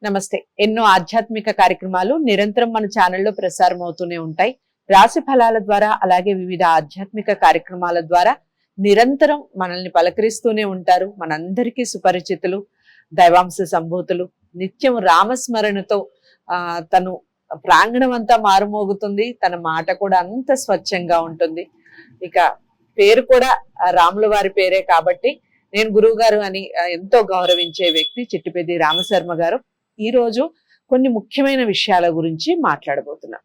నమస్తే. ఎన్నో ఆధ్యాత్మిక కార్యక్రమాలు నిరంతరం మన ఛానల్లో ప్రసారం అవుతూనే ఉంటాయి. రాశి ఫలాల ద్వారా అలాగే వివిధ ఆధ్యాత్మిక కార్యక్రమాల ద్వారా నిరంతరం మనల్ని పలకరిస్తూనే ఉంటారు. మనందరికీ సుపరిచితులు, దైవాంశ సంభూతులు, నిత్యం రామస్మరణతో తను ప్రాంగణం అంతా మారుమోగుతుంది. తన మాట కూడా అంత స్వచ్ఛంగా ఉంటుంది. ఇక పేరు కూడా రాముల వారి పేరే కాబట్టి నేను గురువు గారు అని ఎంతో గౌరవించే వ్యక్తి చిట్టిపెద్ది రామశర్మ గారు. ఈ రోజు కొన్ని ముఖ్యమైన విషయాల గురించి మాట్లాడబోతున్నాం.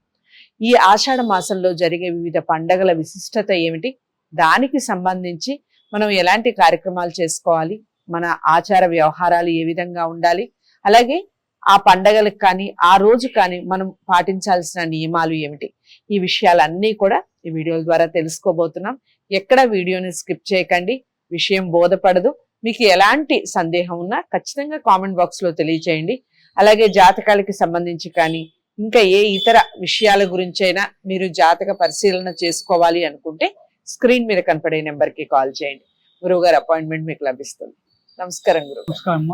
ఈ ఆషాఢ మాసంలో జరిగే వివిధ పండగల విశిష్టత ఏమిటి, దానికి సంబంధించి మనం ఎలాంటి కార్యక్రమాలు చేసుకోవాలి, మన ఆచార వ్యవహారాలు ఏ విధంగా ఉండాలి, అలాగే ఆ పండగలకు కానీ ఆ రోజు కానీ మనం పాటించాల్సిన నియమాలు ఏమిటి, ఈ విషయాలన్నీ కూడా ఈ వీడియోల ద్వారా తెలుసుకోబోతున్నాం. ఎక్కడ వీడియోని స్కిప్ చేయకండి. విషయం బోధపడదు. మీకు ఎలాంటి సందేహం ఉన్నా ఖచ్చితంగా కామెంట్ బాక్స్ లో తెలియచేయండి. అలాగే జాతకాలకి సంబంధించి కానీ ఇంకా ఏ ఇతర విషయాల గురించైనా మీరు జాతక పరిశీలన చేసుకోవాలి అనుకుంటే స్క్రీన్ మీద కనపడే నెంబర్కి కాల్ చేయండి. గురువు గారి అపాయింట్మెంట్ మీకు లభిస్తుంది. నమస్కారం గురువు. నమస్కారం.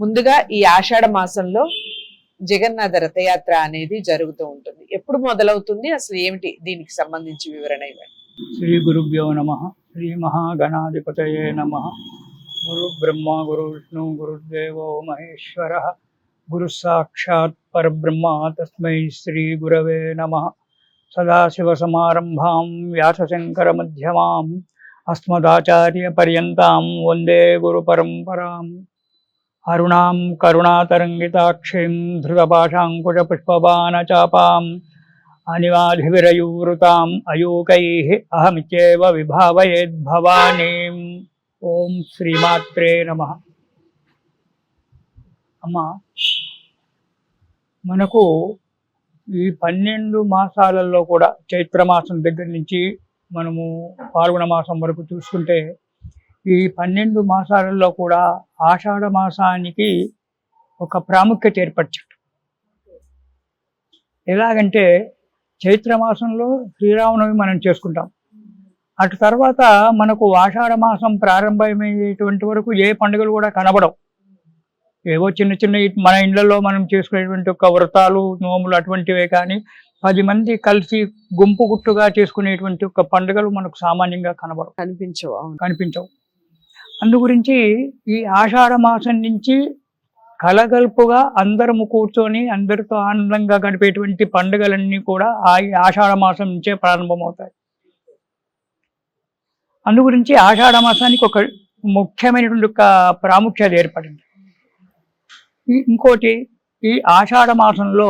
ముందుగా ఈ ఆషాఢ మాసంలో జగన్నాథ రథయాత్ర అనేది జరుగుతూ ఉంటుంది. ఎప్పుడు మొదలవుతుంది, అసలు ఏమిటి, దీనికి సంబంధించి వివరణ ఇవ్వండి. శ్రీ గురుభ్యో నమః. శ్రీ మహాగణాధిపతయే నమః. గురు బ్రహ్మ గురు విష్ణు గురుదేవో మహేశ్వరః. గురు సాక్షాత్ పరబ్రహ్మ తస్మై శ్రీ గురవే నమః. సదాశివ సమారంభాం వ్యాసశంకర మధ్యమాం అస్మదాచార్య పర్యంతాం వందే గురు పరంపరాం. అరుణాం కరుణాతరంగితాక్షీం ధృతపాశాంకుశ పుష్పబాణ చాపాం అనివాధివిరయూవృతాం అయూకైః అహమిత్యేవ విభావయేద్భవానీం. ఓం శ్రీమాత్రే నమః. అమ్మ, మనకు ఈ 12 మాసాలలో కూడా చైత్రమాసం దగ్గర నుంచి మనము పాల్గొన మాసం వరకు చూసుకుంటే ఈ 12 మాసాలలో కూడా ఆషాఢ మాసానికి ఒక ప్రాముఖ్యత ఏర్పరచాడు. ఎలాగంటే చైత్రమాసంలో శ్రీరామనవమి మనం చేసుకుంటాం. అటు తర్వాత మనకు ఆషాఢ మాసం ప్రారంభమయ్యేటువంటి వరకు ఏ పండుగలు కూడా కనబడవు. ఏవో చిన్న చిన్న మన ఇళ్లలో మనం చేసుకునేటువంటి ఒక వ్రతాలు నోములు అటువంటివే కానీ 10 మంది కలిసి గుంపు గుట్టుగా చేసుకునేటువంటి ఒక పండుగలు మనకు సామాన్యంగా కనిపించవు. అందు గురించి ఈ ఆషాఢ మాసం నుంచి కలగలుపుగా అందరము కూర్చొని అందరితో ఆనందంగా గడిపేటువంటి పండుగలన్నీ కూడా ఆషాఢ మాసం నుంచే ప్రారంభమవుతాయి. అందు గురించి ఆషాఢ మాసానికి ఒక ముఖ్యమైనటువంటి ఒక ప్రాముఖ్యత ఏర్పడింది. ఇంకోటి, ఈ ఆషాఢ మాసంలో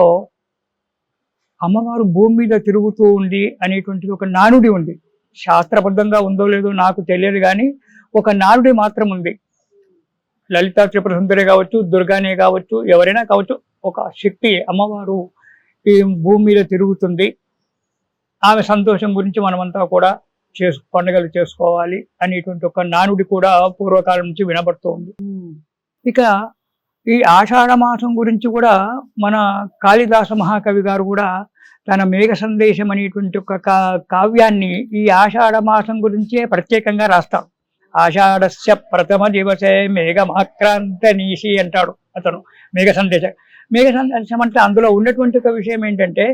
అమ్మవారు భూమి మీద తిరుగుతూ ఉంది అనేటువంటిది ఒక నానుడి ఉంది. శాస్త్రబద్ధంగా ఉందో లేదో నాకు తెలియదు కానీ ఒక నానుడి మాత్రం ఉంది. లలితా త్రిపుర సుందరి కావచ్చు, దుర్గానే కావచ్చు, ఎవరైనా కావచ్చు, ఒక శక్తి అమ్మవారు ఈ భూమి మీద తిరుగుతుంది, ఆమె సంతోషం గురించి మనమంతా కూడా పండుగలు చేసుకోవాలి అనేటువంటి ఒక నానుడి కూడా పూర్వకాలం నుంచి వినబడుతూ ఉంది. ఇక ఈ ఆషాఢ మాసం గురించి కూడా మన కాళిదాస మహాకవి గారు కూడా తన మేఘ సందేశం అనేటువంటి ఒక కావ్యాన్ని ఈ ఆషాఢ మాసం గురించే ప్రత్యేకంగా రాస్తాడు. ఆషాఢస్య ప్రథమ దివసే మేఘమాక్రాంత నీషి అంటాడు అతను. మేఘ సందేశం అంటే అందులో ఉన్నటువంటి ఒక విషయం ఏంటంటే,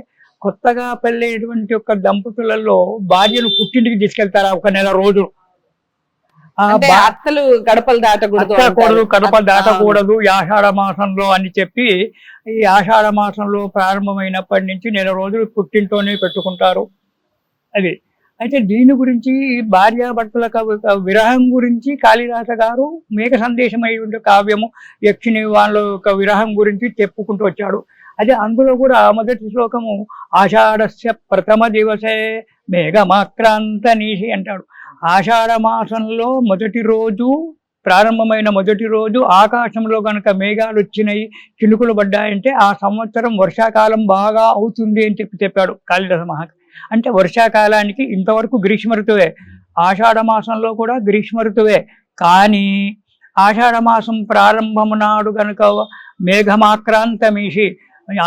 కొత్తగా పెళ్ళైనటువంటి ఒక దంపతులలో భార్యను పుట్టింటికి తీసుకెళ్తారా ఒక నెల రోజులు. అత్తలు గడపలు దాటకూడదు ఈ ఆషాఢ మాసంలో అని చెప్పి ఈ ఆషాఢ మాసంలో ప్రారంభమైనప్పటి నుంచి నెల రోజులు పుట్టింటోనే పెట్టుకుంటారు. అది అయితే దీని గురించి భార్యాభర్తల విరహం గురించి కాళిదాస గారు మేఘ సందేశం అయ్యేటువంటి కావ్యము యక్షిణి వాళ్ళ యొక్క విరహం గురించి చెప్పుకుంటూ వచ్చాడు. అదే అందులో కూడా మొదటి శ్లోకము ఆషాఢస్య ప్రథమ దివసే మేఘమాక్రాంత నీషి అంటాడు. ఆషాఢ మాసంలో మొదటి రోజు, ప్రారంభమైన మొదటి రోజు ఆకాశంలో కనుక మేఘాలు వచ్చినాయి, చినుకులు పడ్డాయంటే ఆ సంవత్సరం వర్షాకాలం బాగా అవుతుంది అని చెప్పాడు కాళిదాస మహాకవి. అంటే వర్షాకాలానికి ఇంతవరకు గ్రీష్మ ఋతువే, ఆషాఢ మాసంలో కూడా గ్రీష్మ ఋతువే. కానీ ఆషాఢ మాసం ప్రారంభం నాడు కనుక మేఘమాక్రాంతమీషి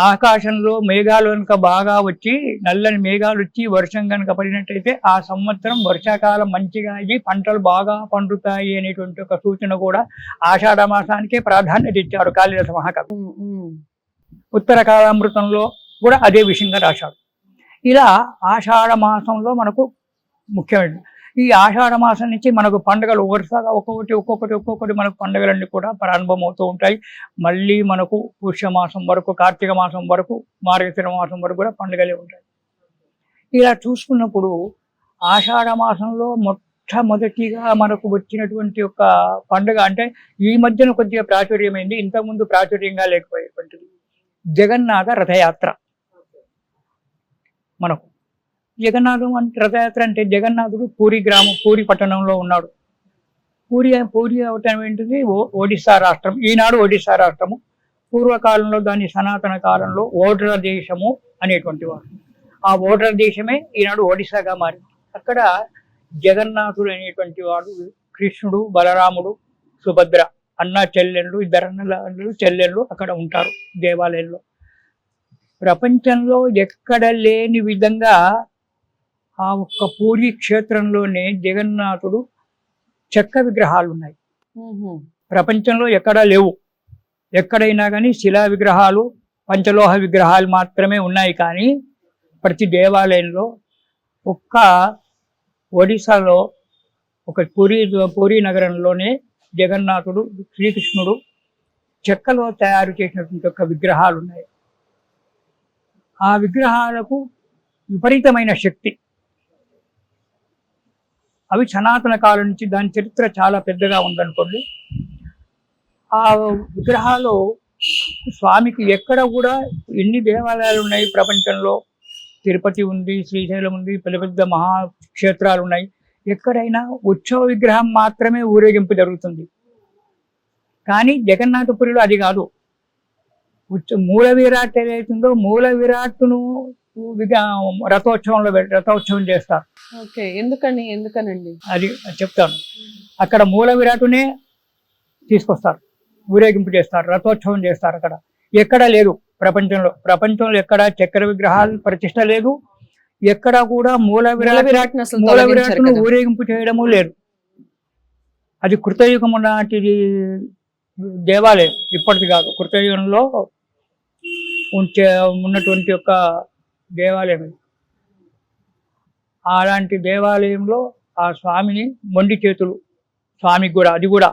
ఆకాశంలో మేఘాలు కనుక బాగా వచ్చి నల్లని మేఘాలు వచ్చి వర్షం కనుక పడినట్టయితే ఆ సంవత్సరం వర్షాకాలం మంచిగా అయ్యి పంటలు బాగా పండుతాయి అనేటువంటి ఒక సూచన కూడా ఆషాఢ మాసానికే ప్రాధాన్యత ఇచ్చారు కాళిదాస మహాకవి. ఉత్తర కాలామృతంలో కూడా అదే విషయంగా రాశాడు. ఇలా ఆషాఢ మాసంలో మనకు ముఖ్యమైన ఈ ఆషాఢ మాసం నుంచి మనకు పండుగలు వరుసగా ఒక్కొక్కటి మనకు పండుగలన్నీ కూడా ప్రారంభం అవుతూ ఉంటాయి. మళ్ళీ మనకు పుష్యమాసం వరకు, కార్తీక మాసం వరకు, మార్గశిర మాసం వరకు కూడా పండుగలే ఉంటాయి. ఇలా చూసుకున్నప్పుడు ఆషాఢ మాసంలో మొట్టమొదటిగా మనకు వచ్చినటువంటి ఒక పండుగ అంటే ఈ మధ్యన కొద్దిగా ప్రాచుర్యమైంది, ఇంతకుముందు ప్రాచుర్యంగా లేకపోయేటువంటిది జగన్నాథ రథయాత్ర. మనకు జగన్నాథం అంటే రథయాత్ర అంటే జగన్నాథుడు పూరి పట్టణంలో ఉన్నాడు. పూరి అవటం ఏంటిది ఒడిస్సా రాష్ట్రం. ఈనాడు ఒడిస్సా రాష్ట్రము. పూర్వకాలంలో దాని సనాతన కాలంలో ఓడ్ర దేశము అనేటువంటి వాడు. ఆ ఓడ్ర దేశమే ఈనాడు ఒడిస్సాగా మారింది. అక్కడ జగన్నాథుడు అనేటువంటి వాడు కృష్ణుడు, బలరాముడు, సుభద్ర అన్న చెల్లెళ్ళు, ఇద్దరు అన్నలు చెల్లెళ్ళు అక్కడ ఉంటారు దేవాలయంలో. ప్రపంచంలో ఎక్కడ లేని విధంగా ఆ ఒక్క పూరి క్షేత్రంలోనే జగన్నాథుడు చెక్క విగ్రహాలు ఉన్నాయి. ప్రపంచంలో ఎక్కడా లేవు. ఎక్కడైనా కానీ శిలా విగ్రహాలు, పంచలోహ విగ్రహాలు మాత్రమే ఉన్నాయి. కానీ ప్రతి దేవాలయంలో ఒక్క ఒడిశాలో ఒక పూరి నగరంలోనే జగన్నాథుడు, శ్రీకృష్ణుడు చెక్కలో తయారు చేసినటువంటి ఒక విగ్రహాలు ఉన్నాయి. ఆ విగ్రహాలకు విపరీతమైన శక్తి. అవి సనాతన కాలం నుంచి, దాని చరిత్ర చాలా పెద్దగా ఉందనుకోండి. ఆ విగ్రహాలు స్వామికి ఎక్కడ కూడా ఎన్ని దేవాలయాలు ఉన్నాయి ప్రపంచంలో, తిరుపతి ఉంది, శ్రీశైలం ఉంది, పెద్ద పెద్ద మహాక్షేత్రాలు ఉన్నాయి. ఎక్కడైనా ఉత్సవ విగ్రహం మాత్రమే ఊరేగింపు జరుగుతుంది. కానీ జగన్నాథపురిలో అది కాదు. మూల విరాట్ ఏదైతుందో మూల విరాట్ను రథోత్సవం చేస్తారు. ఎందుకనండి అది చెప్తాను. అక్కడ మూల విరాటునే తీసుకొస్తారు, ఊరేగింపు చేస్తారు, రథోత్సవం చేస్తారు. అక్కడ ఎక్కడా లేదు ప్రపంచంలో ఎక్కడ చక్కెర విగ్రహాలు ప్రతిష్ట లేదు. ఎక్కడ కూడా మూల విరాట్ను ఊరేగింపు చేయడము లేదు. అది కృతయుగము నాటిది దేవాలయం, ఇప్పటిది కాదు. కృతయుగంలో ఉన్నటువంటి ఒక దేవాలయం. అలాంటి దేవాలయంలో ఆ స్వామిని మొండి చేతులు, స్వామికి కూడా అది కూడా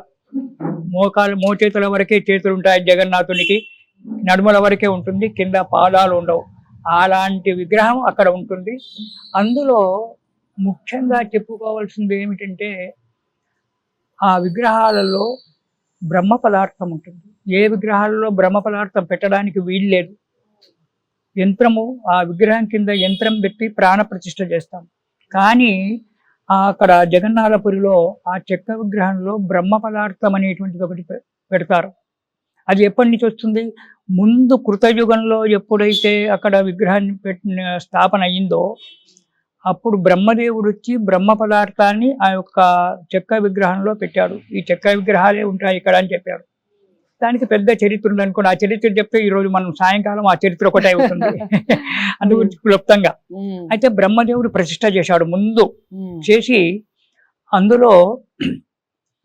మోచేతుల వరకే చేతులు ఉంటాయి జగన్నాథునికి, నడుమల వరకే ఉంటుంది, కింద పాదాలు ఉండవు. అలాంటి విగ్రహం అక్కడ ఉంటుంది. అందులో ముఖ్యంగా చెప్పుకోవాల్సింది ఏమిటంటే ఆ విగ్రహాలలో బ్రహ్మ పదార్థం ఉంటుంది. ఏ విగ్రహాలలో బ్రహ్మ పదార్థం పెట్టడానికి వీలు లేదు. యంత్రము, ఆ విగ్రహం కింద యంత్రం పెట్టి ప్రాణ ప్రతిష్ఠ చేస్తాం. కానీ అక్కడ జగన్నాథపురిలో ఆ చెక్క విగ్రహంలో బ్రహ్మ పదార్థం అనేటువంటిది ఒకటి పెడతారు. అది ఎప్పటి నుంచి వస్తుంది? ముందు కృతయుగంలో ఎప్పుడైతే అక్కడ విగ్రహాన్ని స్థాపన అయ్యిందో అప్పుడు బ్రహ్మదేవుడు వచ్చి బ్రహ్మ పదార్థాన్ని ఆ యొక్క చెక్క విగ్రహంలో పెట్టాడు. ఈ చెక్క విగ్రహాలే ఉంటాయి ఇక్కడ అని చెప్పాడు. దానికి పెద్ద చరిత్ర ఉంది అనుకోండి. ఆ చరిత్ర చెప్తే ఈరోజు మనం సాయంకాలం ఆ చరిత్ర ఒకటే అవుతుంది. అందు గురించి క్లుప్తంగా. అయితే బ్రహ్మదేవుడు ప్రతిష్ఠ చేశాడు ముందు. చేసి అందులో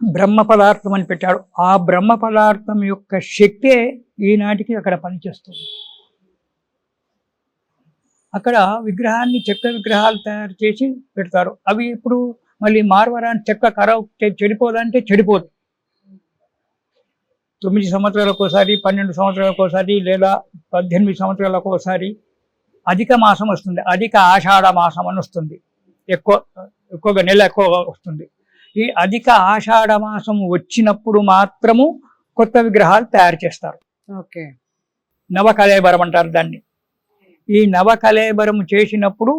బ్రహ్మ పదార్థం అని పెట్టాడు. ఆ బ్రహ్మ పదార్థం యొక్క శక్తే ఈనాటికి అక్కడ పనిచేస్తుంది. అక్కడ విగ్రహాన్ని చెక్క విగ్రహాలు తయారు చేసి పెడతారు. అవి ఇప్పుడు మళ్ళీ మార్వరాన్ని చెక్క ఖరాబ్ చెడిపోదంటే చెడిపోదు. 9 సంవత్సరాలకు ఒకసారి, 12 సంవత్సరాలకు ఒకసారి, లేదా 18 సంవత్సరాలకు ఒకసారి అధిక మాసం వస్తుంది. అధిక ఆషాఢ మాసం అని వస్తుంది. ఎక్కువగా నెల ఎక్కువగా వస్తుంది. ఈ అధిక ఆషాఢ మాసం వచ్చినప్పుడు మాత్రము కొత్త విగ్రహాలు తయారు చేస్తారు. ఓకే, నవకళేబరం అంటారు దాన్ని. ఈ నవకళేబరం చేసినప్పుడు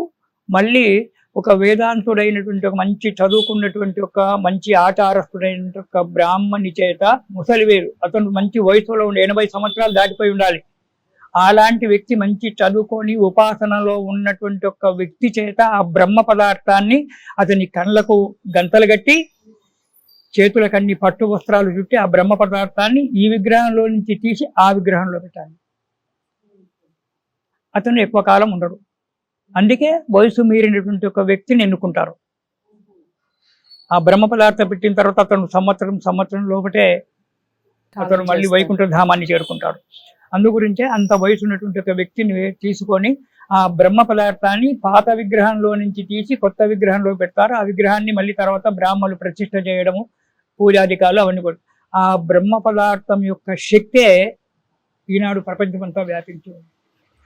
మళ్ళీ ఒక వేదాంతుడైనటువంటి ఒక మంచి చదువుకున్నటువంటి ఒక మంచి ఆచారస్తుడైనటువంటి ఒక బ్రాహ్మణి చేత, ముసలివేరు, అతను మంచి వయసులో ఉండి 80 సంవత్సరాలు దాటిపోయి ఉండాలి. అలాంటి వ్యక్తి మంచి చదువుకొని ఉపాసనలో ఉన్నటువంటి ఒక వ్యక్తి చేత ఆ బ్రహ్మ పదార్థాన్ని అతని కళ్ళకు గంతలు కట్టి, చేతులకన్ని పట్టు వస్త్రాలు చుట్టి ఆ బ్రహ్మ పదార్థాన్ని ఈ విగ్రహంలో నుంచి తీసి ఆ విగ్రహంలో పెట్టాలి. అతను ఎక్కువ కాలం ఉండడు. అందుకే వయసు మీరినటువంటి ఒక వ్యక్తిని ఎన్నుకుంటారు. ఆ బ్రహ్మ పదార్థం పెట్టిన తర్వాత అతను సంవత్సరం లోపటే అతను మళ్ళీ వైకుంఠ ధామాన్ని చేరుకుంటాడు. అందు గురించే అంత వయసు ఉన్నటువంటి ఒక వ్యక్తిని తీసుకొని ఆ బ్రహ్మ పదార్థాన్ని పాత విగ్రహంలో నుంచి తీసి కొత్త విగ్రహంలో పెడతారు. ఆ విగ్రహాన్ని మళ్ళీ తర్వాత బ్రాహ్మణులు ప్రతిష్ఠ చేయడము, పూజాధికారులు అవన్నీ కూడా. ఆ బ్రహ్మ పదార్థం యొక్క శక్తే ఈనాడు ప్రపంచమంతా వ్యాపించి ఉంది.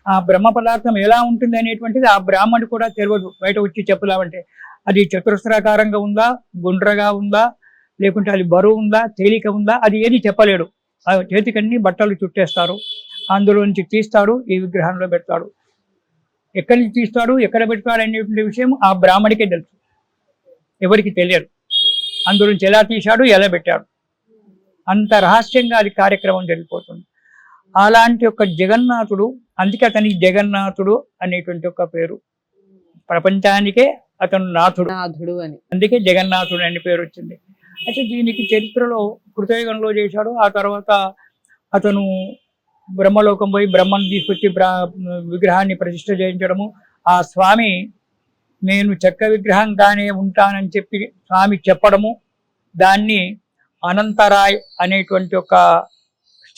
ఆ బ్రహ్మ పదార్థం ఎలా ఉంటుంది అనేటువంటిది ఆ బ్రాహ్మణుడు కూడా తెలియదు. బయట వచ్చి చెప్పులామంటే అది చతురస్రాకారంగా ఉందా, గుండ్రగా ఉందా, లేకుంటే అది బరువు ఉందా, తేలిక ఉందా, అది ఏది చెప్పలేడు. ఆ చేతికన్నీ బట్టలు చుట్టేస్తారు, అందులో నుంచి తీస్తాడు, ఈ విగ్రహంలో పెడతాడు. ఎక్కడి నుంచి తీస్తాడు, ఎక్కడ పెడతాడు అనేటువంటి విషయం ఆ బ్రాహ్మడికే తెలుసు, ఎవరికి తెలియదు. అందులోంచి ఎలా తీశాడు, ఎలా పెట్టాడు, అంత రహస్యంగా అది కార్యక్రమం జరిగిపోతుంది. అలాంటి ఒక జగన్నాథుడు, అందుకే అతనికి జగన్నాథుడు అనేటువంటి ఒక పేరు. ప్రపంచానికే అతను నాథుడు అని, అందుకే జగన్నాథుడు అనే పేరు వచ్చింది. అయితే దీనికి చరిత్రలో కృతయుగంలో చేశాడు. ఆ తర్వాత అతను బ్రహ్మలోకం పోయి బ్రహ్మను తీసుకొచ్చి విగ్రహాన్ని ప్రతిష్ఠ చేయించడము. ఆ స్వామి నేను చెక్క విగ్రహంగానే ఉంటానని చెప్పి స్వామి చెప్పడము, దాన్ని అనంతరాయ్ అనేటువంటి ఒక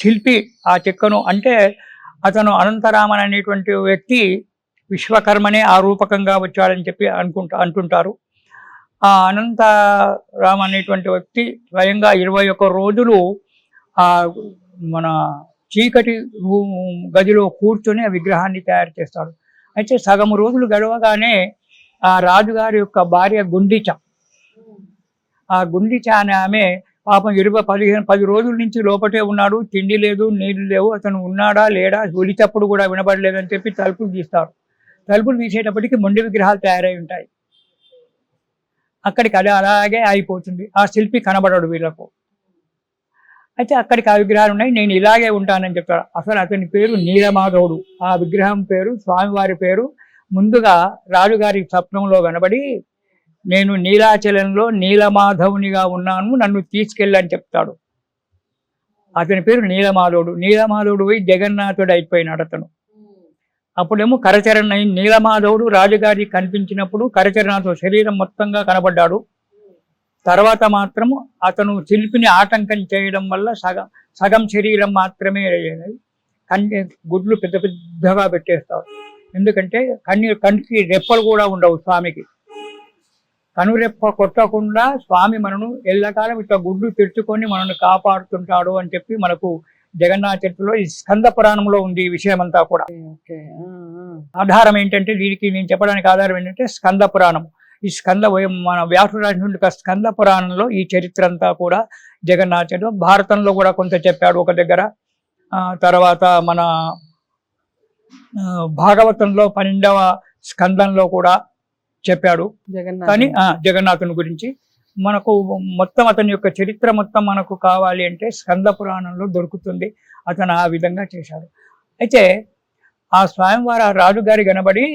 శిల్పి ఆ చెక్కను, అంటే అతను అనంతరామన్ అనేటువంటి వ్యక్తి విశ్వకర్మనే ఆ రూపకంగా వచ్చాడని చెప్పి అంటుంటారు. ఆ అనంతరామ అనేటువంటి వ్యక్తి స్వయంగా 21 రోజులు ఆ మన చీకటి గదిలో కూర్చొని ఆ విగ్రహాన్ని తయారు చేస్తాడు. అయితే సగం రోజులు గడవగానే ఆ రాజుగారి యొక్క భార్య గుండిచ, ఆ గుండిచ అనే ఆమె పాపం 10 రోజుల నుంచి లోపటే ఉన్నాడు, తిండి లేదు, నీళ్లు లేవు, అతను ఉన్నాడా లేడా ఒలిచప్పుడు కూడా వినబడలేదని చెప్పి తలుపులు తీస్తారు. తలుపులు తీసేటప్పటికి మొండి విగ్రహాలు తయారై ఉంటాయి. అక్కడికి అది అలాగే అయిపోతుంది. ఆ శిల్పి కనబడడు వీళ్ళకు. అయితే అక్కడికి ఆ విగ్రహాలు ఉన్నాయి, నేను ఇలాగే ఉంటానని చెప్తాడు. అసలు అతని పేరు నీలమాధవుడు. ఆ విగ్రహం పేరు, స్వామివారి పేరు ముందుగా రాజుగారి స్వప్నంలో కనబడి, నేను నీలాచలంలో నీలమాధవునిగా ఉన్నాను, నన్ను తీసుకెళ్ళని చెప్తాడు. అతని పేరు నీలమాధవుడు. నీలమాధవుడు పోయి జగన్నాథుడు అయిపోయినాడు అతను. అప్పుడేమో కరచరణ నీలమాధవుడు రాజుగారికి కనిపించినప్పుడు కరచరణతో శరీరం మొత్తంగా కనబడ్డాడు. తర్వాత మాత్రము అతను శిల్పిని ఆటంకం చేయడం వల్ల సగం శరీరం మాత్రమే అయ్యేది. గుడ్లు పెద్ద పెద్దగా పెట్టేస్తారు. ఎందుకంటే కంటికి రెప్పలు కూడా ఉండవు స్వామికి. కనురెప్ప కొట్టకుండా స్వామి మనను ఎల్లకాలం ఇట్లా గుడ్లు తెరుచుకొని మనల్ని కాపాడుతుంటాడు అని చెప్పి మనకు జగన్నాథ చరిత్రలో ఈ స్కంద పురాణంలో ఉంది ఈ విషయం అంతా కూడా. ఆధారం ఏంటంటే, దీనికి నేను చెప్పడానికి ఆధారం ఏంటంటే స్కంద పురాణం. ఈ మన వ్యాసుడు రాసినటువంటి స్కంద పురాణంలో ఈ చరిత్ర అంతా కూడా జగన్నాథ చరిత్ర. భారతంలో కూడా కొంత చెప్పాడు ఒక దగ్గర. తర్వాత మన భాగవతంలో 12వ స్కందంలో కూడా చెప్పాడు. కానీ జగన్నాథుని గురించి మనకు మొత్తం అతని యొక్క చరిత్ర మొత్తం మనకు కావాలి అంటే స్కంద పురాణంలో దొరుకుతుంది. అతను ఆ విధంగా చేశాడు. అయితే ఆ స్వామివారు ఆ రాజుగారి కనబడి,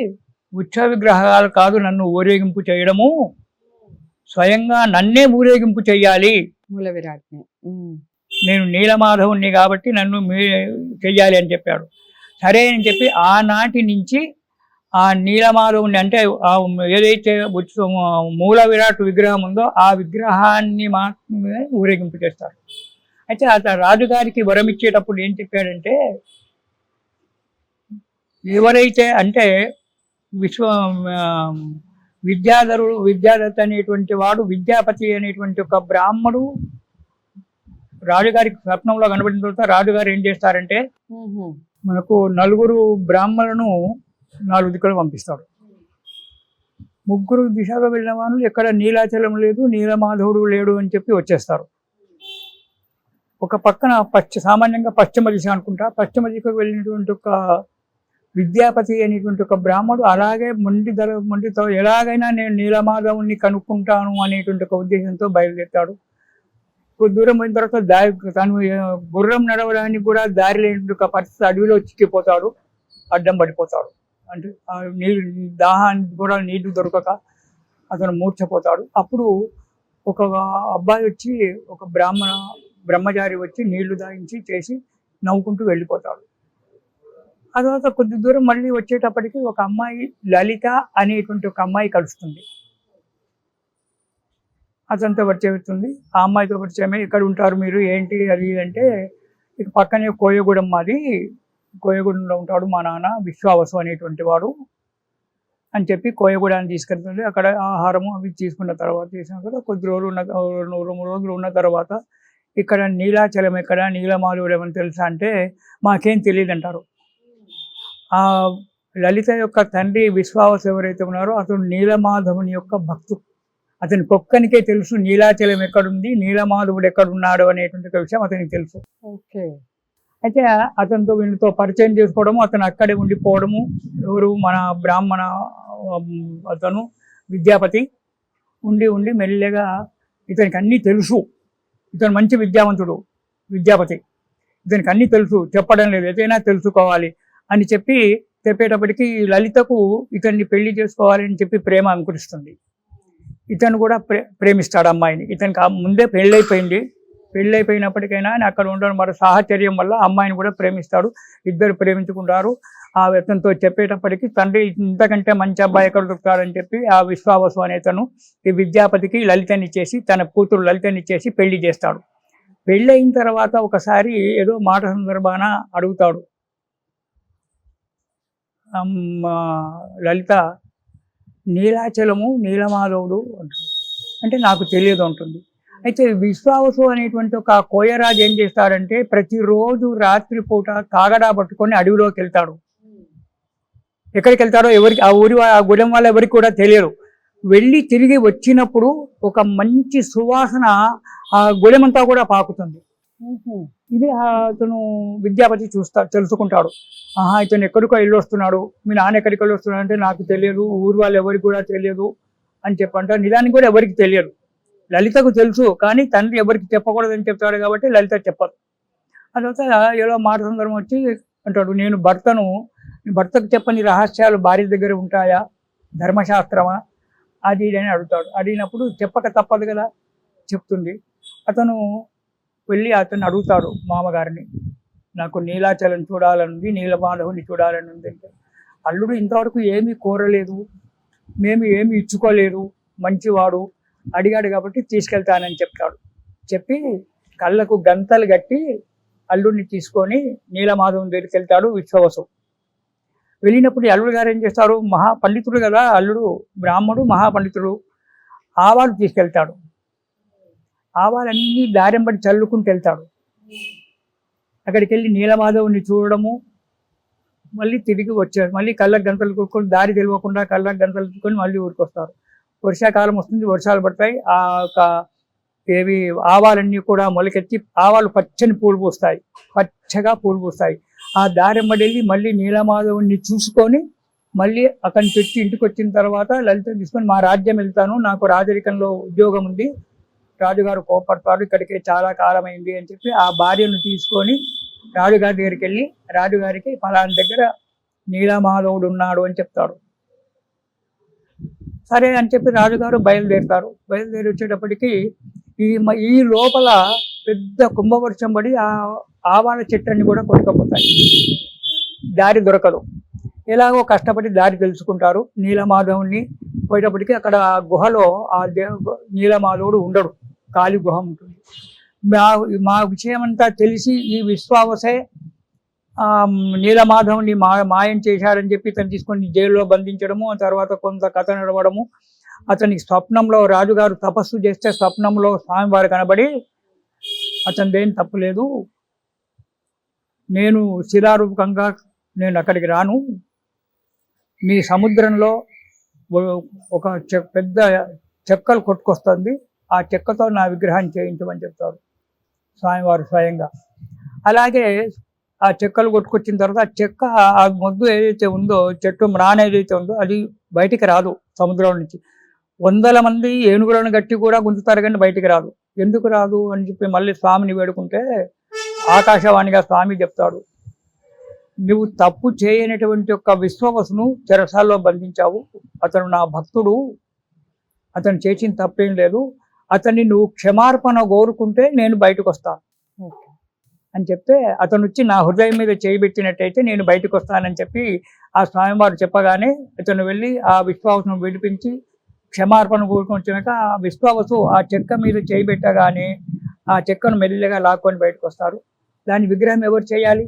ఉత్సవ విగ్రహాలు కాదు నన్ను ఊరేగింపు చేయడము, స్వయంగా నన్నే ఊరేగింపు చెయ్యాలి, మూల విరాట్ని, నేను నీలమాధవుణ్ణి కాబట్టి నన్ను చెయ్యాలి అని చెప్పాడు. సరే అని చెప్పి ఆనాటి నుంచి ఆ నీలమాధవుని, అంటే ఏదైతే మూల విరాట్ విగ్రహం ఉందో ఆ విగ్రహాన్ని మాత్రమే ఊరేగింపు చేస్తారు. అయితే అతను రాజుగారికి వరం ఇచ్చేటప్పుడు ఏం చెప్పాడంటే, ఎవరైతే అంటే విద్యాదత్త అనేటువంటి వాడు, విద్యాపతి అనేటువంటి ఒక బ్రాహ్మడు రాజుగారికి స్వప్నంలో కనబడిన తర్వాత రాజుగారు ఏం చేస్తారంటే, మనకు 4 బ్రాహ్మణులను 4 దిక్కులు పంపిస్తాడు. 3 దిశగా వెళ్ళిన వాళ్ళు ఎక్కడ నీలాచలం లేదు, నీలమాధవుడు లేడు అని చెప్పి వచ్చేస్తారు. ఒక పక్కన సామాన్యంగా పశ్చిమ దిశ అనుకుంటా, పశ్చిమ దిశకు వెళ్ళినటువంటి ఒక విద్యాపతి అనేటువంటి ఒక బ్రాహ్మడు అలాగే మొండితో ఎలాగైనా నేను నీలమాధవుని కనుక్కుంటాను అనేటువంటి ఒక ఉద్దేశంతో బయలుదేరుతాడు. కొద్ది దూరం పోయిన తర్వాత తను గుర్రం నడవడానికి కూడా దారి లేని ఒక పరిస్థితి, అడవిలో చిక్కిపోతాడు, అడ్డం పడిపోతాడు. అంటే దాహానికి కూడా నీళ్లు దొరకక అతను మూర్ఛపోతాడు. అప్పుడు ఒక అబ్బాయి వచ్చి, ఒక బ్రహ్మచారి వచ్చి నీళ్లు దాయించి చేసి నవ్వుకుంటూ వెళ్ళిపోతాడు. ఆ తర్వాత కొద్ది దూరం మళ్ళీ వచ్చేటప్పటికి ఒక అమ్మాయి లలిత అనేటువంటి ఒక అమ్మాయి కలుస్తుంది. అతనితో పరిచయం అవుతుంది. ఆ అమ్మాయితో పరిచయమై ఎక్కడ ఉంటారు మీరు ఏంటి అది అంటే, ఇక పక్కనే కోయగూడెం మాది, కోయగూడెంలో ఉంటాడు మా నాన్న విశ్వావసు అనేటువంటి వాడు అని చెప్పి కోయగూడాన్ని తీసుకెళ్తుంది. అక్కడ ఆహారము అవి తీసుకున్న తర్వాత చేసిన తర్వాత కొద్ది రోజులు ఉన్న 2-3 రోజులు ఉన్న తర్వాత ఇక్కడ నీలాచలం ఎక్కడ, నీలమాధవుడు ఏమని తెలుసా అంటే మాకేం తెలియదు అంటారు. ఆ లలిత యొక్క తండ్రి విశ్వావసు ఎవరైతే ఉన్నారో అతను నీలమాధవుని యొక్క భక్తుడు. అతని పొక్కనికే తెలుసు నీలాచలం ఎక్కడుంది, నీలమాధవుడు ఎక్కడున్నాడు అనేటువంటి విషయం అతనికి తెలుసు. ఓకే. అయితే అతనితో వీళ్ళతో పరిచయం చేసుకోవడము, అతను అక్కడే ఉండిపోవడము. ఎవరు మన బ్రాహ్మణ అతను విద్యాపతి ఉండి మెల్లగా ఇతనికి అన్నీ తెలుసు. ఇతను మంచి విద్యావంతుడు విద్యాపతి, ఇతనికి అన్నీ తెలుసు, చెప్పడం లేదు, ఏదైనా తెలుసుకోవాలి అని చెప్పేటప్పటికీ లలితకు ఇతన్ని పెళ్లి చేసుకోవాలి అని చెప్పి ప్రేమ అంకురిస్తుంది. ఇతను కూడా ప్రేమిస్తాడు అమ్మాయిని. ఇతనికి ముందే పెళ్ళైపోయినప్పటికైనా అక్కడ ఉండడం మరి సాహచర్యం వల్ల అమ్మాయిని కూడా ప్రేమిస్తాడు. ఇద్దరు ప్రేమించుకుంటారు. ఆ అతనితో చెప్పేటప్పటికి తండ్రి ఇంతకంటే మంచి అబ్బాయి ఎక్కడ దొరుకుతాడని చెప్పి ఆ విశ్వావసు అనే తను ఈ విద్యాపతికి లలితనిచ్చేసి తన కూతురు లలితనిచ్చేసి పెళ్లి చేస్తాడు. పెళ్ళి అయిన తర్వాత ఒకసారి ఏదో మాట సందర్భాన అడుగుతాడు. లలిత నీలాచలము నీలమాధవుడు అంటే నాకు తెలియదు ఉంటుంది. అయితే విశ్వావసు అనేటువంటి ఒక కోయరాజు ఏం చేస్తాడంటే ప్రతిరోజు రాత్రిపూట కాగడా పట్టుకొని అడవిలోకి వెళ్తాడు. ఎక్కడికి వెళ్తాడో ఎవరికి ఆ గుడెం వాళ్ళ ఎవరికి కూడా తెలియదు. వెళ్ళి తిరిగి వచ్చినప్పుడు ఒక మంచి సువాసన ఆ గుడెమంతా కూడా పాకుతుంది. ఇది అతను విద్యాపతి తెలుసుకుంటాడు. ఇతను ఎక్కడికో వెళ్ళొస్తున్నాడు, మీ నాన్న ఎక్కడికి వెళ్ళొస్తున్నాడు అంటే నాకు తెలియదు, ఊరు వాళ్ళు ఎవరికి కూడా తెలియదు అని చెప్పంటారు. నిజానికి కూడా ఎవరికి తెలియదు. లలితకు తెలుసు, కానీ తండ్రి ఎవరికి చెప్పకూడదని చెప్తాడు కాబట్టి లలిత చెప్పదు. ఆ తర్వాత ఏదో మాట సందర్భం వచ్చి అంటాడు, నేను భర్తకు చెప్పని రహస్యాలు భార్య దగ్గర ఉంటాయా, ధర్మశాస్త్రమా అది ఇది అని అడుగుతాడు. అడిగినప్పుడు చెప్పక తప్పదు కదా, చెప్తుంది. అతను వెళ్ళి అతను అడుగుతాడు మామగారిని, నాకు నీలాచలం చూడాలనుంది, నీలమాధవుని చూడాలని ఉంది అంటే, అల్లుడు ఇంతవరకు ఏమీ కోరలేదు, మేము ఏమి ఇచ్చుకోలేదు, మంచివాడు, అడిగాడు కాబట్టి తీసుకెళ్తానని చెప్తాడు. చెప్పి కళ్ళకు గంతలు కట్టి అల్లుడిని తీసుకొని నీలమాధవుని దగ్గరికి వెళ్తాడు విశ్వవసు. వెళ్ళినప్పుడు అల్లుడు గారు ఏం చేస్తారు, మహాపండితుడు కదా అల్లుడు, బ్రాహ్మడు మహాపండితుడు, ఆవాలు తీసుకెళ్తాడు. ఆవాలన్నీ దారెంబడి చల్లుకుంటూ వెళ్తాడు. అక్కడికి వెళ్ళి నీలమాధవుని చూడడము, మళ్ళీ తిరిగి వచ్చారు. మళ్ళీ కళ్ళకు గంతలు కొట్టుకొని దారి తెలియకుండా కళ్ళకు గంతలు కొట్టుకొని మళ్ళీ ఊరికి వస్తారు. వర్షాకాలం వస్తుంది, వర్షాలు పడతాయి. ఆవాలన్నీ కూడా మొలకెత్తి ఆవాలు పచ్చని పూలు పూస్తాయి, పచ్చగా పూలు పూస్తాయి. ఆ దారెంబడి వెళ్ళి మళ్ళీ నీలమాధవుని చూసుకొని మళ్ళీ అక్కడిని పెట్టి ఇంటికి వచ్చిన తర్వాత లలిత తీసుకొని మా రాజ్యం వెళ్తాను, నాకు రాజరికంలో ఉద్యోగం ఉంది, రాజుగారు కోపడతారు, ఇక్కడికి చాలా కాలం అయింది అని చెప్పి ఆ భార్యను తీసుకొని రాజుగారి దగ్గరికి వెళ్ళి రాజుగారికి ఫలానా దగ్గర నీలమాధవుడు ఉన్నాడు అని చెప్తాడు. సరే అని చెప్పి రాజుగారు బయలుదేరి వచ్చేటప్పటికి ఈ లోపల పెద్ద కుంభవర్షం పడి ఆ ఆవాల చెట్టన్ని కూడా కొట్టుకుపోతాయి, దారి దొరకదు. ఎలాగో కష్టపడి దారి తెలుసుకుంటారు. నీలమాధవుని పోయేటప్పటికి అక్కడ గుహలో ఆ నీలమాధవుడు ఉండడు, ఖాళీ గుహ ఉంటుంది. మా విషయం అంతా తెలిసి ఈ విశ్వావసే నీలమాధవుని మాయం చేశాడని చెప్పి తను తీసుకొని జైల్లో బంధించడము, ఆ తర్వాత కొంత కథ నడవడము. అతనికి స్వప్నంలో రాజుగారు తపస్సు చేస్తే స్వప్నంలో స్వామివారు కనబడి అతనిదేం తప్పులేదు, నేను శిలారూపకంగా నేను అక్కడికి రాను, మీ సముద్రంలో ఒక పెద్ద చెక్కలు కొట్టుకొస్తుంది, ఆ చెక్కతో నా విగ్రహాన్ని చేయించమని చెప్తారు స్వామివారు స్వయంగా. అలాగే ఆ చెక్కలు కొట్టుకొచ్చిన తర్వాత ఆ చెక్క ఆ మొద్దు ఏదైతే ఉందో, చెట్టు మ్రాన్ ఏదైతే ఉందో అది బయటికి రాదు సముద్రం నుంచి. 100 మంది ఏనుగులను గట్టి కూడా గుంజుతారు కానీ బయటికి రాదు. ఎందుకు రాదు అని చెప్పి మళ్ళీ స్వామిని వేడుకుంటే ఆకాశవాణిగా స్వామి చెప్తాడు, నువ్వు తప్పు చేయనటువంటి ఒక విశ్వవసును చెరసాల్లో బంధించావు, అతను నా భక్తుడు, అతను చేసిన తప్పేం లేదు, అతన్ని నువ్వు క్షమార్పణ కోరుకుంటే నేను బయటకు వస్తాను. అని చెప్తే అతను వచ్చి నా హృదయం మీద చేయబెట్టినట్టయితే నేను బయటకు వస్తానని చెప్పి ఆ స్వామివారు చెప్పగానే అతను వెళ్ళి ఆ విశ్వావసును విడిపించి క్షమార్పణ కోరుకొచ్చినాక ఆ విశ్వావసు ఆ చెక్క మీద చేయబెట్టగానే ఆ చెక్కను మెల్లిగా లాక్కొని బయటకు వస్తారు. దాని విగ్రహం ఎవరు చేయాలి?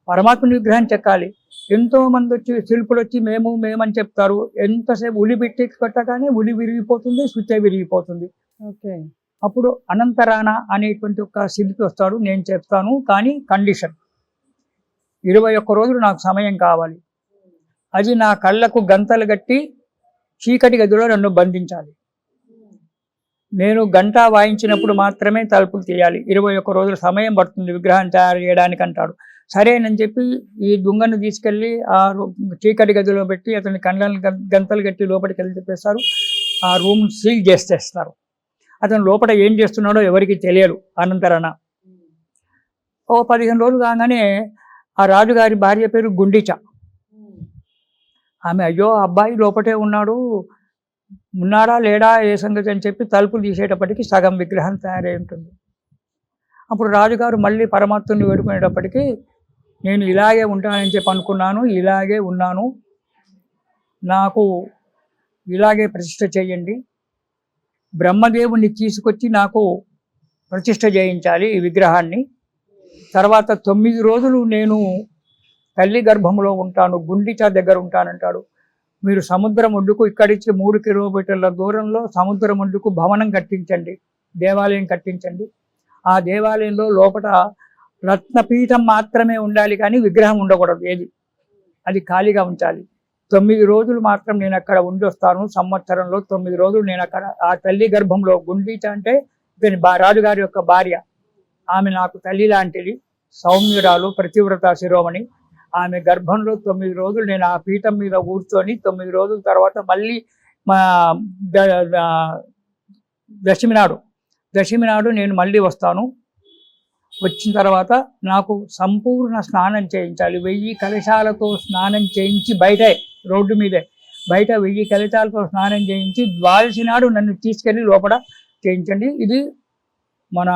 పరమాత్మని విగ్రహం చెక్కాలి. ఎంతో మంది వచ్చి శిల్పులు వచ్చి మేమని చెప్తారు. ఎంతసేపు ఉలి పెట్టి కొట్టగానే ఉలి విరిగిపోతుంది, సుచ్చ విరిగిపోతుంది. ఓకే. అప్పుడు అనంతరాణ అనేటువంటి ఒక శిల్పి వస్తాడు. నేను చెప్తాను, కానీ కండిషన్ 21 రోజులు నాకు సమయం కావాలి. అది నా కళ్ళకు గంతలు కట్టి చీకటి గదిలో నన్ను బంధించాలి. నేను గంట వాయించినప్పుడు మాత్రమే తలుపులు తీయాలి. 21 రోజుల సమయం పడుతుంది విగ్రహం తయారు చేయడానికి అంటాడు. సరేనని చెప్పి ఈ దుంగను తీసుకెళ్ళి ఆ చీకటి గదిలో పెట్టి అతని కళ్ళని గంతలు కట్టి లోపలికి వెళ్ళి చెప్పేస్తారు. ఆ రూమ్ సీల్ చేసేస్తారు. అతను లోపల ఏం చేస్తున్నాడో ఎవరికి తెలియదు. అనంతరాణ ఓ 15 రోజులు కాగానే ఆ రాజుగారి భార్య పేరు గుండిచ. ఆమె అయ్యో అబ్బాయి లోపటే ఉన్నాడా లేడా ఏ సంగతి అని చెప్పి తలుపులు తీసేటప్పటికి సగం విగ్రహం తయారై ఉంటుంది. అప్పుడు రాజుగారు మళ్ళీ పరమాత్మని వేడుకునేటప్పటికీ నేను ఇలాగే ఉంటానని చెప్పి అనుకున్నాను, ఇలాగే ఉన్నాను, నాకు ఇలాగే ప్రతిష్ఠ చేయండి, బ్రహ్మదేవుని తీసుకొచ్చి నాకు ప్రతిష్ఠ చేయించాలి ఈ విగ్రహాన్ని. తర్వాత 9 రోజులు నేను తల్లి గర్భంలో ఉంటాను, గుండిచ దగ్గర ఉంటానంటాడు. మీరు సముద్రం ఒడ్డుకు ఇక్కడిచ్చి 3 కిలోమీటర్ల దూరంలో సముద్రం ఒడ్డుకు భవనం కట్టించండి, దేవాలయం కట్టించండి. ఆ దేవాలయంలో లోపల రత్నపీఠం మాత్రమే ఉండాలి, కానీ విగ్రహం ఉండకూడదు. అది ఖాళీగా ఉంచాలి. 9 రోజులు మాత్రం నేను అక్కడ ఉండి వస్తాను. సంవత్సరంలో 9 రోజులు నేను అక్కడ ఆ తల్లి గర్భంలో, గుండిచ అంటే ఇతని రాజుగారి యొక్క భార్య, ఆమె నాకు తల్లి లాంటిది, సౌమ్యురాలు, ప్రతివ్రత శిరోమణి. ఆమె గర్భంలో 9 రోజులు నేను ఆ పీఠం మీద కూర్చొని 9 రోజుల తర్వాత మళ్ళీ మా దశమి నాడు నేను మళ్ళీ వస్తాను. వచ్చిన తర్వాత నాకు సంపూర్ణ స్నానం చేయించాలి. 1000 కలశాలతో స్నానం చేయించి రోడ్డు మీదే బయట 1000 కలశాలతో స్నానం చేయించి ద్వాదశి నాడు నన్ను తీసుకెళ్ళి లోపల చేయించండి. ఇది మన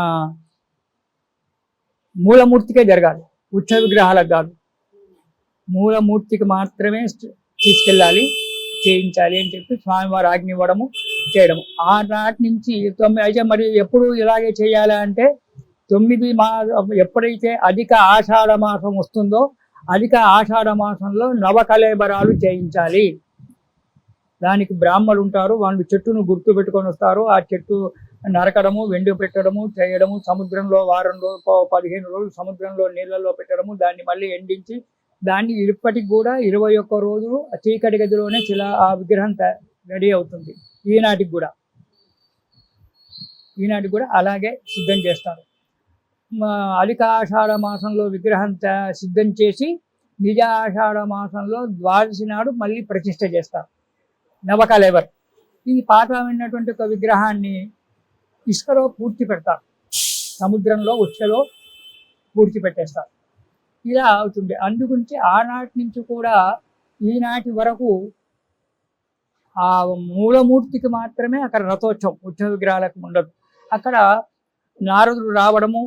మూలమూర్తికే జరగాలి, ఉత్సవ విగ్రహాలకు కాదు. మూలమూర్తికి మాత్రమే తీసుకెళ్ళాలి, చేయించాలి అని చెప్పి స్వామివారు ఆజ్ఞ ఇవ్వడము, చేయడము. ఆ నాటి నుంచి 9 అయితే మరి ఎప్పుడు ఇలాగే చేయాలి అంటే 9 ఎప్పుడైతే అధిక ఆషాఢ మాసం వస్తుందో అధిక ఆషాఢ మాసంలో నవకళేబరాలు చేయించాలి. దానికి బ్రాహ్మణులు ఉంటారు, వాళ్ళు చెట్టును గుర్తు పెట్టుకొని వస్తారు. ఆ చెట్టు నరకడము, వెండి పెట్టడము, చేయడము, సముద్రంలో వారం రోజులు 15 రోజులు సముద్రంలో నీళ్ళల్లో పెట్టడము, దాన్ని మళ్ళీ ఎండించి దాన్ని ఇప్పటికి కూడా 21 రోజులు చీకటి గదిలోనే ఆ విగ్రహం రెడీ అవుతుంది. ఈనాటికి కూడా అలాగే సిద్ధం చేస్తారు. అధిక ఆషాఢ మాసంలో విగ్రహం సిద్ధం చేసి నిజ ఆషాఢ మాసంలో ద్వాదశి నాడు మళ్ళీ ప్రతిష్ఠ చేస్తారు, నవకళేబర్. ఈ పాతమైనటువంటి ఒక విగ్రహాన్ని ఇసుకలో పూడ్చి పెడతారు, సముద్రంలో ఉచ్చలో పూడ్చి పెట్టేస్తారు. ఇలా అవుతుంది. అందుగురించి ఆనాటి నుంచి కూడా ఈనాటి వరకు ఆ మూలమూర్తికి మాత్రమే అక్కడ రథోత్సవం, ఉత్సవ విగ్రహాలకు ఉండదు. అక్కడ నారదుడు రావడము,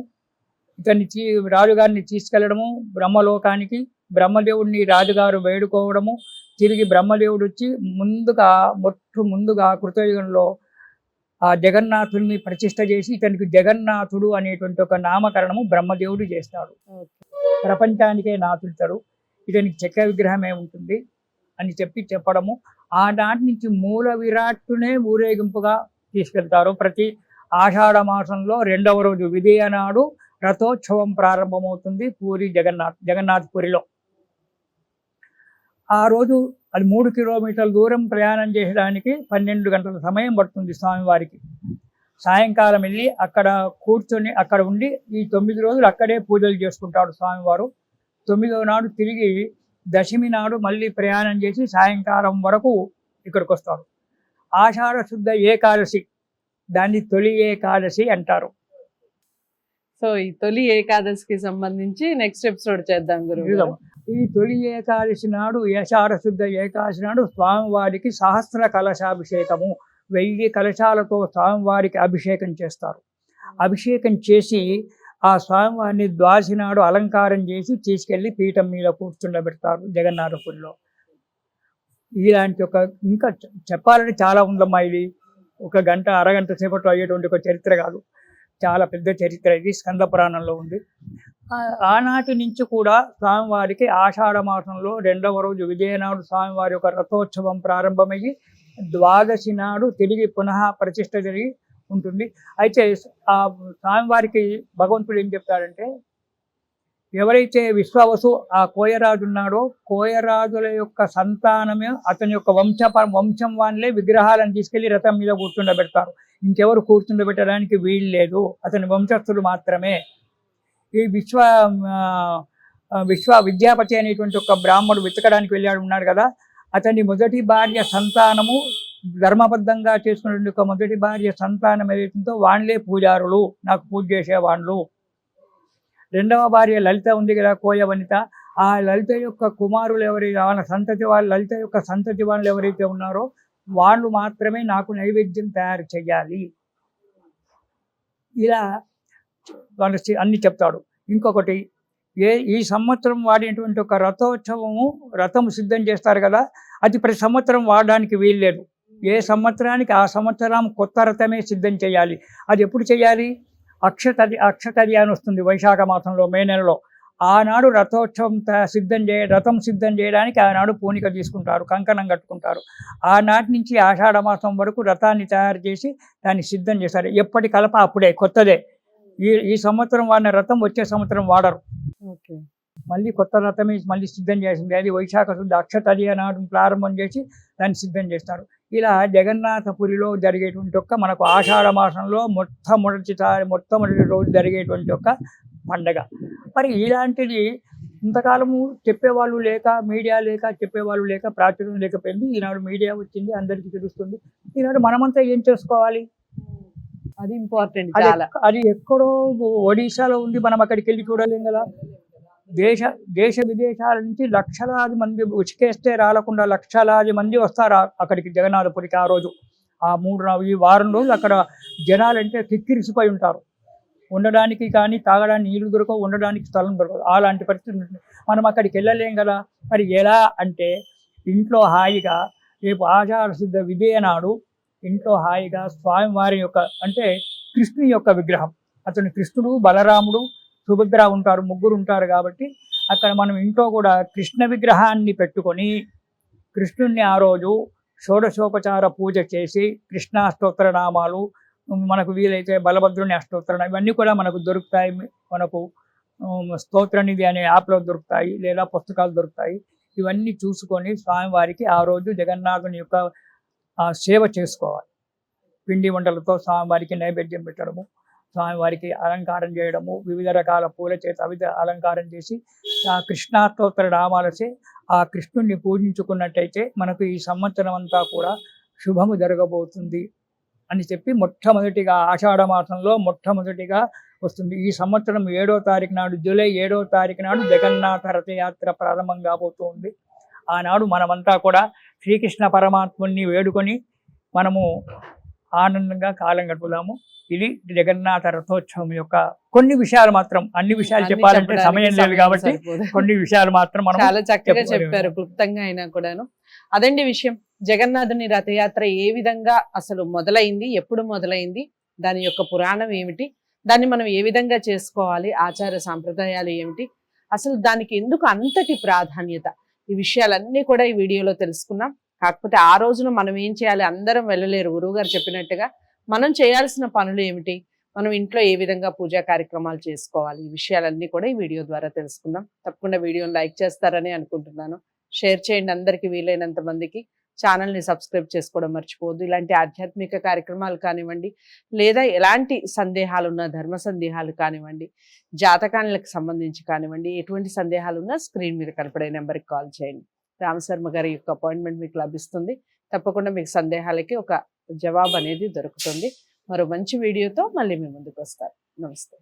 ఇతన్ని రాజుగారిని తీసుకెళ్లడము బ్రహ్మలోకానికి, బ్రహ్మదేవుడిని రాజుగారు వేడుకోవడము, తిరిగి బ్రహ్మదేవుడు వచ్చి ముందుగా కృతయుగంలో ఆ జగన్నాథుడిని ప్రతిష్ఠ చేసి ఇతనికి జగన్నాథుడు అనేటువంటి ఒక నామకరణము బ్రహ్మదేవుడు చేస్తాడు. ప్రపంచానికే నాథుడు, ఇతనికి చెక్క విగ్రహమే ఉంటుంది అని చెప్పడము. ఆనాటి నుంచి మూల విరాట్టునే ఊరేగింపుగా తీసుకెళ్తారు. ప్రతి ఆషాఢ మాసంలో 2వ రోజు విజయ నాడు రథోత్సవం ప్రారంభమవుతుంది పూరి జగన్నాథపురిలో. ఆ రోజు అది 3 కిలోమీటర్ల దూరం ప్రయాణం చేయడానికి 12 గంటల సమయం పడుతుంది స్వామివారికి. సాయంకాలం వెళ్ళి అక్కడ కూర్చొని అక్కడ ఉండి ఈ 9 రోజులు అక్కడే పూజలు చేసుకుంటాడు స్వామివారు. 9వ నాడు తిరిగి దశమి నాడు మళ్ళీ ప్రయాణం చేసి సాయంకాలం వరకు ఇక్కడికి వస్తాడు. ఆషాఢ శుద్ధ ఏకాదశి, దాన్ని తొలి ఏకాదశి అంటారు. సో ఈ తొలి ఏకాదశికి సంబంధించి నెక్స్ట్ ఎపిసోడ్ చేద్దాం గురువు. ఈ తొలి ఏకాదశి నాడు, ఆషాఢ శుద్ధ ఏకాదశి నాడు స్వామివారికి సహస్ర కలశాభిషేకము, 1000 కలశాలతో స్వామివారికి అభిషేకం చేస్తారు. అభిషేకం చేసి ఆ స్వామివారిని ద్వాదశి నాడు అలంకారం చేసి తీసుకెళ్లి పీఠం మీద కూర్చుండబెడతారు జగన్నాథపురిలో. ఇలాంటి ఒక ఇంకా చెప్పాలని చాలా ఉందమ్మా. ఇది ఒక గంట అరగంట సేపట్లో అయ్యేటువంటి ఒక చరిత్ర కాదు, చాలా పెద్ద చరిత్ర. ఇది స్కంద పురాణంలో ఉంది. ఆనాటి నుంచి కూడా స్వామివారికి ఆషాఢ మాసంలో 2వ రోజు విజయనాడు స్వామివారి యొక్క రథోత్సవం ప్రారంభమయ్యి ద్వాదశి నాడు తిరిగి పునః ప్రతిష్ఠ జరిగి ఉంటుంది. అయితే ఆ స్వామివారికి భగవంతుడు ఏం చెప్తాడంటే, ఎవరైతే విశ్వవసు ఆ కోయరాజు ఉన్నాడో కోయరాజుల యొక్క సంతానమే అతని యొక్క వంశం వాళ్ళే విగ్రహాలను తీసుకెళ్లి రథం మీద కూర్చుండబెడతారు. ఇంకెవరు కూర్చుండబెట్టడానికి వీలు లేదు, అతని వంశస్థులు మాత్రమే. ఈ విశ్వ విద్యాపతి అనేటువంటి ఒక బ్రాహ్మడు వెతకడానికి వెళ్ళాడు ఉన్నాడు కదా, అతని మొదటి భార్య సంతానము ధర్మబద్ధంగా చేసుకునే ఒక మొదటి భార్య సంతానం ఏదైతుందో వాళ్ళే పూజారులు, నాకు పూజ చేసేవాళ్ళు. 2వ భార్య లలిత ఉంది కదా, కోయ వనిత, ఆ లలిత యొక్క కుమారులు ఎవరైతే వాళ్ళ సంతతి వాళ్ళు, లలిత యొక్క సంతతి వాళ్ళు ఎవరైతే ఉన్నారో వాళ్ళు మాత్రమే నాకు నైవేద్యం తయారు చేయాలి. ఇలా వాళ్ళు అన్ని చెప్తాడు. ఇంకొకటి, ఈ సంవత్సరం వాడినటువంటి ఒక రథోత్సవము, రథం సిద్ధం చేస్తారు కదా, అది ప్రతి సంవత్సరం వాడడానికి వీల్లేదు. ఏ సంవత్సరానికి ఆ సంవత్సరం కొత్త రథమే సిద్ధం చేయాలి. అది ఎప్పుడు చేయాలి? అక్షతది అని వస్తుంది వైశాఖ మాసంలో, మే నెలలో. ఆనాడు రథోత్సవం రథం సిద్ధం చేయడానికి ఆనాడు పూనిక తీసుకుంటారు, కంకణం కట్టుకుంటారు. ఆనాటి నుంచి ఆషాఢ మాసం వరకు రథాన్ని తయారు చేసి దాన్ని సిద్ధం చేస్తారు. ఎప్పటి కలప అప్పుడే, కొత్తదే. ఈ సంవత్సరం వాడిన రథం వచ్చే సంవత్సరం వాడరు. మళ్ళీ కొత్త రథమే మళ్ళీ సిద్ధం చేసింది. అది వైశాఖ శుద్ధ అక్షతది నాడు ప్రారంభం చేసి దాన్ని సిద్ధం చేస్తారు. ఇలా జగన్నాథపురిలో జరిగేటువంటి ఒక మనకు ఆషాఢ మాసంలో మొట్టమొదటి రోజు జరిగేటువంటి ఒక పండగ. మరి ఇలాంటిది ఇంతకాలము చెప్పేవాళ్ళు లేక, మీడియా లేక, చెప్పేవాళ్ళు లేక, ప్రాచుర్యం లేకపోయింది. ఈనాడు మీడియా వచ్చింది, అందరికీ తెలుస్తుంది. ఈనాడు మనమంతా ఏం చేసుకోవాలి? అది ఇంపార్టెంట్. అది ఎక్కడో ఒడిశాలో ఉంది, మనం అక్కడికి వెళ్ళి చూడలేం కదా. దేశ విదేశాల నుంచి లక్షలాది మంది, ఉచికేస్తే రాలకుండా లక్షలాది మంది వస్తారు అక్కడికి జగన్నాథపురికి. ఆ రోజు ఈ వారం రోజులు అక్కడ జనాలంటే కిక్కిరిసిపోయి ఉంటారు. ఉండడానికి కానీ, తాగడానికి నీళ్లు దొరకవు, ఉండడానికి స్థలం దొరకదు. అలాంటి పరిస్థితి ఉంటుంది. మనం అక్కడికి వెళ్ళలేం కదా. మరి ఎలా అంటే, ఇంట్లో హాయిగా రేపు ఆషాఢ శుద్ధ విజయనాడు ఇంట్లో హాయిగా స్వామివారి యొక్క, అంటే కృష్ణుని యొక్క విగ్రహం, అతను కృష్ణుడు, బలరాముడు, సుభద్ర ఉంటారు, ముగ్గురు ఉంటారు కాబట్టి అక్కడ మనం ఇంట్లో కూడా కృష్ణ విగ్రహాన్ని పెట్టుకొని కృష్ణుణ్ణి ఆ రోజు షోడశోపచార పూజ చేసి కృష్ణాష్టోత్తర నామాలు, మనకు వీలైతే బలభద్రుని అష్టోత్తరం, ఇవన్నీ కూడా మనకు దొరుకుతాయి. మనకు స్తోత్రనిధి అనే యాప్లో దొరుకుతాయి, లేదా పుస్తకాలు దొరుకుతాయి. ఇవన్నీ చూసుకొని స్వామివారికి ఆ రోజు జగన్నాథుని యొక్క సేవ చేసుకోవాలి. పిండి వంటలతో స్వామివారికి నైవేద్యం పెట్టడము, స్వామివారికి అలంకారం చేయడము, వివిధ రకాల పూల చేత అలంకారం చేసి ఆ కృష్ణాష్టోత్తర నామాలచే ఆ కృష్ణుణ్ణి పూజించుకున్నట్టయితే మనకు ఈ సంవత్సరం అంతా కూడా శుభము జరగబోతుంది అని చెప్పి మొట్టమొదటిగా ఆషాఢ మాసంలో మొట్టమొదటిగా వస్తుంది. ఈ సంవత్సరం 7వ తారీఖు నాడు, జూలై 7వ తారీఖు నాడు జగన్నాథ రథయాత్ర ప్రారంభం కాబోతుంది. ఆనాడు మనమంతా కూడా శ్రీకృష్ణ పరమాత్ముని వేడుకొని మనము ఆనందంగా కాలం గడుపుదాము. ఇది జగన్నాథ రథోత్సవం యొక్క కొన్ని విషయాలు మాత్రం, అన్ని విషయాలు చెప్పాలంటే సమయం లేదు కాబట్టి కొన్ని విషయాలు మాత్రం మనం చాలా చక్కగా చెప్పారు, క్లుప్తంగా అయినా కూడాను. అదండి విషయం. జగన్నాథుని రథయాత్ర ఏ విధంగా అసలు మొదలైంది, ఎప్పుడు మొదలైంది, దాని యొక్క పురాణం ఏమిటి, దాన్ని మనం ఏ విధంగా చేసుకోవాలి, ఆచార సాంప్రదాయాలు ఏమిటి, అసలు దానికి ఎందుకు అంతటి ప్రాధాన్యత, ఈ విషయాలన్నీ కూడా ఈ వీడియోలో తెలుసుకున్నాం. కాకపోతే ఆ రోజున మనం ఏం చేయాలి, అందరం వెళ్ళలేరు. గురువుగారు చెప్పినట్టుగా మనం చేయాల్సిన పనులు ఏమిటి, మనం ఇంట్లో ఏ విధంగా పూజా కార్యక్రమాలు చేసుకోవాలి, ఈ విషయాలన్నీ కూడా ఈ వీడియో ద్వారా తెలుసుకుందాం. తప్పకుండా వీడియోని లైక్ చేస్తారని అనుకుంటున్నాను. షేర్ చేయండి అందరికీ, వీలైనంత మందికి. ఛానల్ని సబ్స్క్రైబ్ చేసుకోవడం మర్చిపోవద్దు. ఇలాంటి ఆధ్యాత్మిక కార్యక్రమాలు కానివ్వండి, లేదా ఎలాంటి సందేహాలు ఉన్నా, ధర్మ సందేహాలు కానివ్వండి, జాతకాలకు సంబంధించి కానివ్వండి, ఎటువంటి సందేహాలు ఉన్నా స్క్రీన్ మీద కనపడే నెంబర్కి కాల్ చేయండి. రామశర్మ గారి యొక్క అపాయింట్మెంట్ మీకు లభిస్తుంది. తప్పకుండా మీకు సందేహాలకి ఒక జవాబు అనేది దొరుకుతుంది. మరో మంచి వీడియోతో మళ్ళీ మీ ముందుకు వస్తారు. నమస్తే.